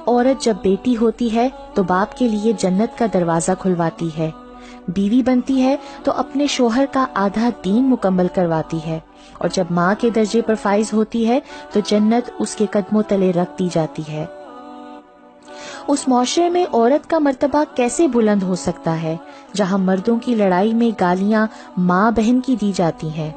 عورت جب بیٹی ہوتی ہے تو باپ کے لیے جنت کا دروازہ کھلواتی ہے، بیوی بنتی ہے تو اپنے شوہر کا آدھا دین مکمل کرواتی ہے، اور جب ماں کے درجے پر فائز ہوتی ہے تو جنت اس کے قدموں تلے رکھ دی جاتی ہے۔ اس معاشرے میں عورت کا مرتبہ کیسے بلند ہو سکتا ہے جہاں مردوں کی لڑائی میں گالیاں ماں بہن کی دی جاتی ہیں؟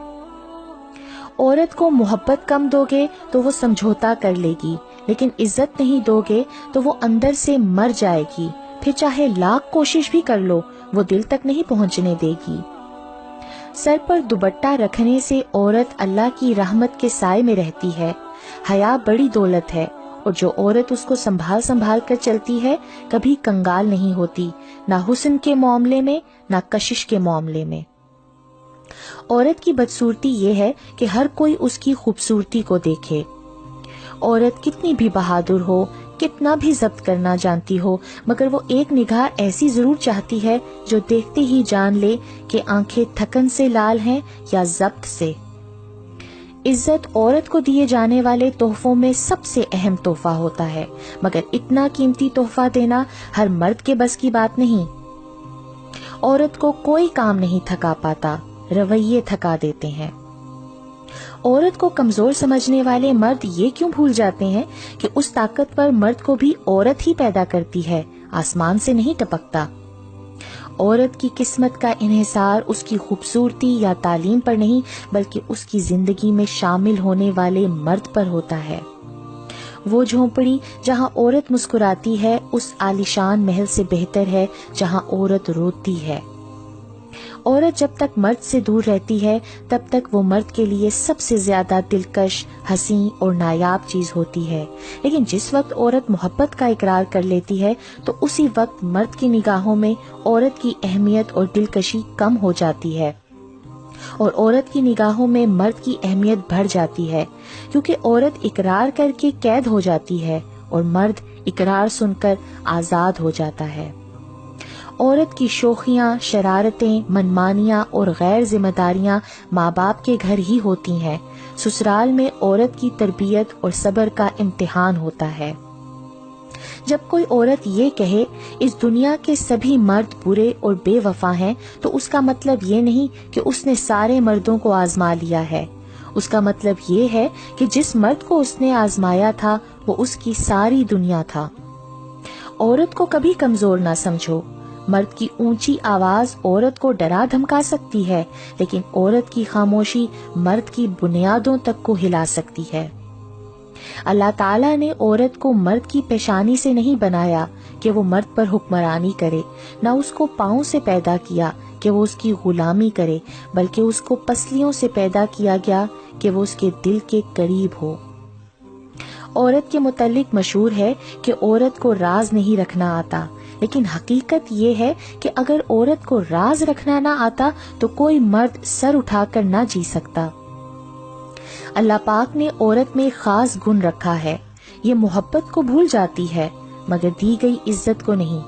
عورت کو محبت کم دو گے تو وہ سمجھوتا کر لے گی، لیکن عزت نہیں دو گے تو وہ اندر سے مر جائے گی، پھر چاہے لاکھ کوشش بھی کر لو وہ دل تک نہیں پہنچنے دے گی۔ سر پر دوپٹہ رکھنے سے عورت اللہ کی رحمت کے سائے میں رہتی ہے۔ حیا بڑی دولت ہے، اور جو عورت اس کو سنبھال سنبھال کر چلتی ہے کبھی کنگال نہیں ہوتی، نہ حسن کے معاملے میں نہ کشش کے معاملے میں۔ عورت کی بدصورتی یہ ہے کہ ہر کوئی اس کی خوبصورتی کو دیکھے۔ عورت کتنی بھی بہادر ہو، کتنا بھی ضبط کرنا جانتی ہو، مگر وہ ایک نگاہ ایسی ضرور چاہتی ہے جو دیکھتے ہی جان لے کہ آنکھیں تھکن سے لال ہیں یا ضبط سے۔ عزت عورت کو دیے جانے والے تحفوں میں سب سے اہم تحفہ ہوتا ہے، مگر اتنا قیمتی تحفہ دینا ہر مرد کے بس کی بات نہیں۔ عورت کو کوئی کام نہیں تھکا پاتا، رویے تھکا دیتے ہیں۔ عورت کو کمزور سمجھنے والے مرد یہ کیوں بھول جاتے ہیں کہ اس طاقتور مرد کو بھی عورت ہی پیدا کرتی ہے، آسمان سے نہیں ٹپکتا۔ عورت کی قسمت کا انحصار اس کی خوبصورتی یا تعلیم پر نہیں، بلکہ اس کی زندگی میں شامل ہونے والے مرد پر ہوتا ہے۔ وہ جھونپڑی جہاں عورت مسکراتی ہے اس عالیشان محل سے بہتر ہے جہاں عورت روتی ہے۔ عورت جب تک مرد سے دور رہتی ہے تب تک وہ مرد کے لیے سب سے زیادہ دلکش، حسین اور نایاب چیز ہوتی ہے، لیکن جس وقت عورت محبت کا اقرار کر لیتی ہے تو اسی وقت مرد کی نگاہوں میں عورت کی اہمیت اور دلکشی کم ہو جاتی ہے، اور عورت کی نگاہوں میں مرد کی اہمیت بڑھ جاتی ہے، کیونکہ عورت اقرار کر کے قید ہو جاتی ہے اور مرد اقرار سن کر آزاد ہو جاتا ہے۔ عورت کی شوخیاں، شرارتیں، منمانیاں اور غیر ذمہ داریاں ماں باپ کے گھر ہی ہوتی ہیں، سسرال میں عورت کی تربیت اور صبر کا امتحان ہوتا ہے۔ جب کوئی عورت یہ کہے اس دنیا کے سبھی مرد برے اور بے وفا ہیں تو اس کا مطلب یہ نہیں کہ اس نے سارے مردوں کو آزما لیا ہے، اس کا مطلب یہ ہے کہ جس مرد کو اس نے آزمایا تھا وہ اس کی ساری دنیا تھا۔ عورت کو کبھی کمزور نہ سمجھو، مرد کی اونچی آواز عورت کو ڈرا دھمکا سکتی ہے، لیکن عورت کی خاموشی مرد کی بنیادوں تک کو ہلا سکتی ہے۔ اللہ تعالیٰ نے عورت کو مرد کی پیشانی سے نہیں بنایا کہ وہ مرد پر حکمرانی کرے، نہ اس کو پاؤں سے پیدا کیا کہ وہ اس کی غلامی کرے، بلکہ اس کو پسلیوں سے پیدا کیا گیا کہ وہ اس کے دل کے قریب ہو۔ عورت کے متعلق مشہور ہے کہ عورت کو راز نہیں رکھنا آتا، لیکن حقیقت یہ ہے کہ اگر عورت کو راز رکھنا نہ آتا تو کوئی مرد سر اٹھا کر نہ جی سکتا۔ اللہ پاک نے عورت میں خاص گن رکھا ہے، یہ محبت کو بھول جاتی ہے مگر دی گئی عزت کو نہیں۔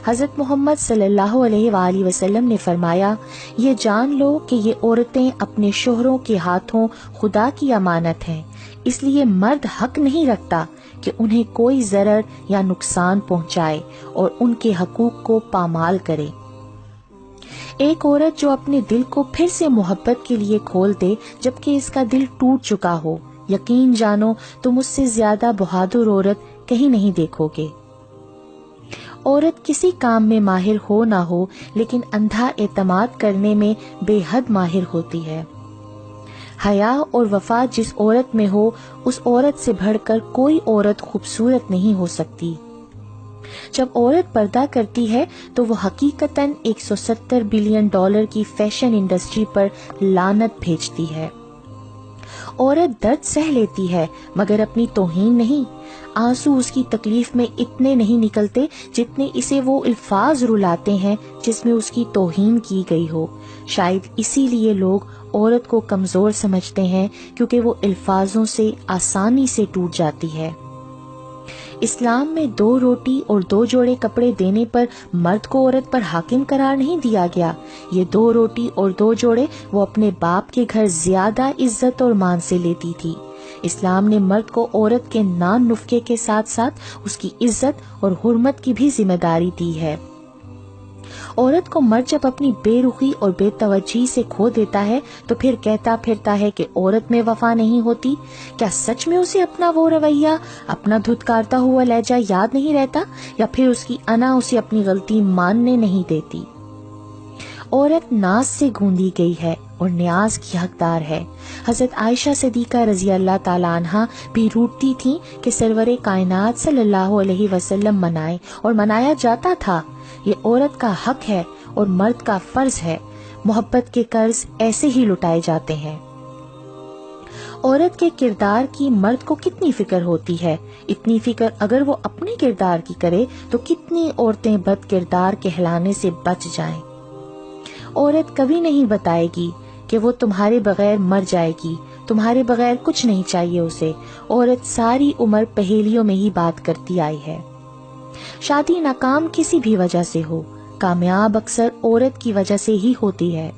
حضرت محمد صلی اللہ علیہ وآلہ وسلم نے فرمایا، یہ جان لو کہ یہ عورتیں اپنے شوہروں کے ہاتھوں خدا کی امانت ہیں، اس لیے مرد حق نہیں رکھتا کہ انہیں کوئی ضرر یا نقصان پہنچائے اور ان کے حقوق کو پامال کرے۔ ایک عورت جو اپنے دل کو پھر سے محبت کے لیے کھول دے جبکہ اس کا دل ٹوٹ چکا ہو، یقین جانو تم اس سے زیادہ بہادر عورت کہیں نہیں دیکھو گے۔ عورت کسی کام میں ماہر ہو نہ ہو لیکن اندھا اعتماد کرنے میں بے حد ماہر ہوتی ہے۔ حیا اور وفا جس عورت میں ہو اس عورت سے بڑھ کر کوئی عورت خوبصورت نہیں ہو سکتی۔ جب عورت پردہ کرتی ہے تو وہ حقیقتاً $170 بلین کی فیشن انڈسٹری پر لعنت بھیجتی ہے۔ عورت درد سہ لیتی ہے مگر اپنی توہین نہیں، آنسو اس کی تکلیف میں اتنے نہیں نکلتے جتنے اسے وہ الفاظ رلاتے ہیں جس میں اس کی توہین کی گئی ہو۔ شاید اسی لیے لوگ عورت کو کمزور سمجھتے ہیں کیونکہ وہ الفاظوں سے آسانی سے ٹوٹ جاتی ہے۔ اسلام میں 2 روٹی اور 2 جوڑے کپڑے دینے پر مرد کو عورت پر حاکم قرار نہیں دیا گیا۔ یہ 2 روٹی اور 2 جوڑے وہ اپنے باپ کے گھر زیادہ عزت اور مان سے لیتی تھی، اسلام نے مرد کو عورت کے نان نفقے کے ساتھ ساتھ اس کی عزت اور حرمت کی بھی ذمہ داری دی ہے۔ عورت کو مرد جب اپنی بے رخی اور بے توجہی سے کھو دیتا ہے تو پھر کہتا پھرتا ہے کہ عورت میں وفا نہیں ہوتی۔ کیا سچ میں اسے اپنا وہ رویہ، اپنا دھتکارتا ہوا لہجہ یاد نہیں رہتا، یا پھر اس کی انا اسے اپنی غلطی ماننے نہیں دیتی؟ عورت ناز سے گوندی گئی ہے اور نیاز کی حقدار ہے۔ حضرت عائشہ صدیقہ رضی اللہ تعالیٰ عنہا بھی روٹتی تھیں کہ سرور کائنات صلی اللہ علیہ وسلم منائے، اور منایا جاتا تھا۔ یہ عورت کا حق ہے اور مرد کا فرض ہے۔ محبت کے قرض ایسے ہی لٹائے جاتے ہیں۔ عورت کے کردار کی مرد کو کتنی فکر ہوتی ہے، اتنی فکر اگر وہ اپنے کردار کی کرے تو کتنی عورتیں بد کردار کہلانے سے بچ جائیں۔ عورت کبھی نہیں بتائے گی کہ وہ تمہارے بغیر مر جائے گی، تمہارے بغیر کچھ نہیں چاہیے اسے۔ عورت ساری عمر پہیلیوں میں ہی بات کرتی آئی ہے۔ شادی ناکام کسی بھی وجہ سے ہو، کامیاب اکثر عورت کی وجہ سے ہی ہوتی ہے۔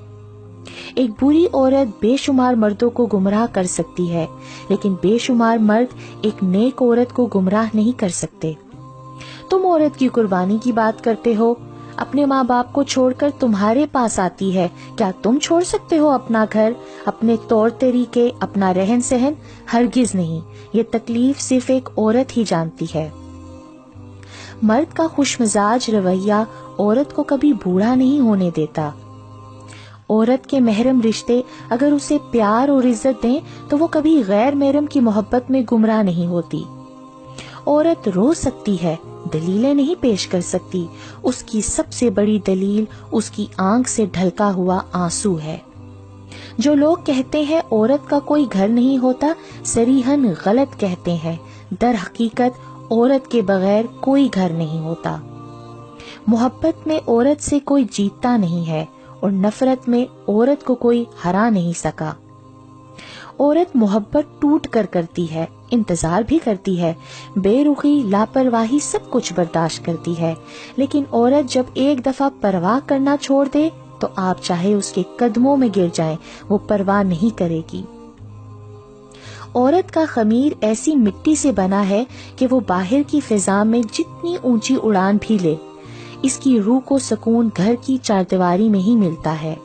ایک بری عورت بے شمار مردوں کو گمراہ کر سکتی ہے، لیکن بے شمار مرد ایک نیک عورت کو گمراہ نہیں کر سکتے۔ تم عورت کی قربانی کی بات کرتے ہو، اپنے ماں باپ کو چھوڑ کر تمہارے پاس آتی ہے، کیا تم چھوڑ سکتے ہو اپنا گھر، اپنے طور طریقے، اپنا رہن سہن؟ ہرگز نہیں، یہ تکلیف صرف ایک عورت ہی جانتی ہے۔ مرد کا خوش مزاج رویہ عورت کو کبھی بوڑھا نہیں ہونے دیتا۔ عورت کے محرم رشتے اگر اسے پیار اور عزت دیں تو وہ کبھی غیر محرم کی محبت میں گمراہ نہیں ہوتی۔ عورت رو سکتی ہے، دلیلیں نہیں پیش کر سکتی۔ اس کی سب سے بڑی دلیل اس کی آنکھ سے ڈھلکا ہوا آنسو ہے۔ جو لوگ کہتے ہیں عورت کا کوئی گھر نہیں ہوتا، صریحاً غلط کہتے ہیں۔ در حقیقت عورت کے بغیر کوئی گھر نہیں ہوتا۔ محبت میں عورت سے کوئی جیتتا نہیں ہے، اور نفرت میں عورت کو کوئی ہرا نہیں سکا۔ عورت محبت ٹوٹ کر کرتی ہے، انتظار بھی کرتی ہے، بے رخی، لاپرواہی سب کچھ برداشت کرتی ہے، لیکن عورت جب ایک دفعہ پرواہ کرنا چھوڑ دے تو آپ چاہے اس کے قدموں میں گر جائیں، وہ پرواہ نہیں کرے گی۔ عورت کا خمیر ایسی مٹی سے بنا ہے کہ وہ باہر کی فضا میں جتنی اونچی اڑان بھی لے، اس کی روح کو سکون گھر کی چاردیواری میں ہی ملتا ہے۔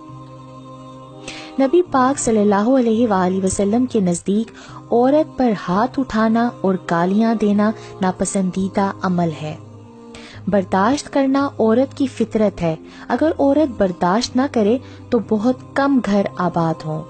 نبی پاک صلی اللہ علیہ وآلہ وسلم کے نزدیک عورت پر ہاتھ اٹھانا اور گالیاں دینا ناپسندیدہ عمل ہے۔ برداشت کرنا عورت کی فطرت ہے۔ اگر عورت برداشت نہ کرے تو بہت کم گھر آباد ہوں۔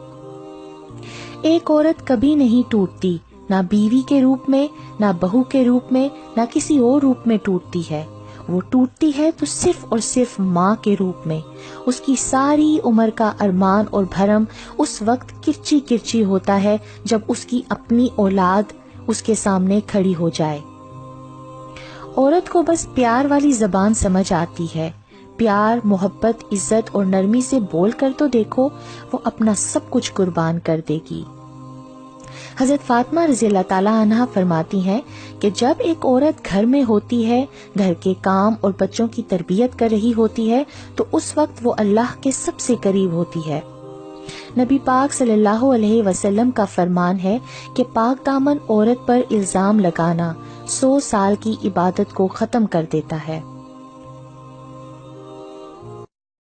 ایک عورت کبھی نہیں ٹوٹتی، نہ بیوی کے روپ میں، نہ بہو کے روپ میں، نہ کسی اور روپ میں ٹوٹتی ہے۔ وہ ٹوٹتی ہے تو صرف اور صرف ماں کے روپ میں۔ اس کی ساری عمر کا ارمان اور بھرم اس وقت کرچی کرچی ہوتا ہے جب اس کی اپنی اولاد اس کے سامنے کھڑی ہو جائے۔ عورت کو بس پیار والی زبان سمجھ آتی ہے۔ پیار، محبت، عزت اور نرمی سے بول کر تو دیکھو، وہ اپنا سب کچھ قربان کر دے گی۔ حضرت فاطمہ رضی اللہ تعالیٰ عنہا فرماتی ہیں کہ جب ایک عورت گھر میں ہوتی ہے، گھر کے کام اور بچوں کی تربیت کر رہی ہوتی ہے، تو اس وقت وہ اللہ کے سب سے قریب ہوتی ہے۔ نبی پاک صلی اللہ علیہ وسلم کا فرمان ہے کہ پاک دامن عورت پر الزام لگانا 100 سال کی عبادت کو ختم کر دیتا ہے۔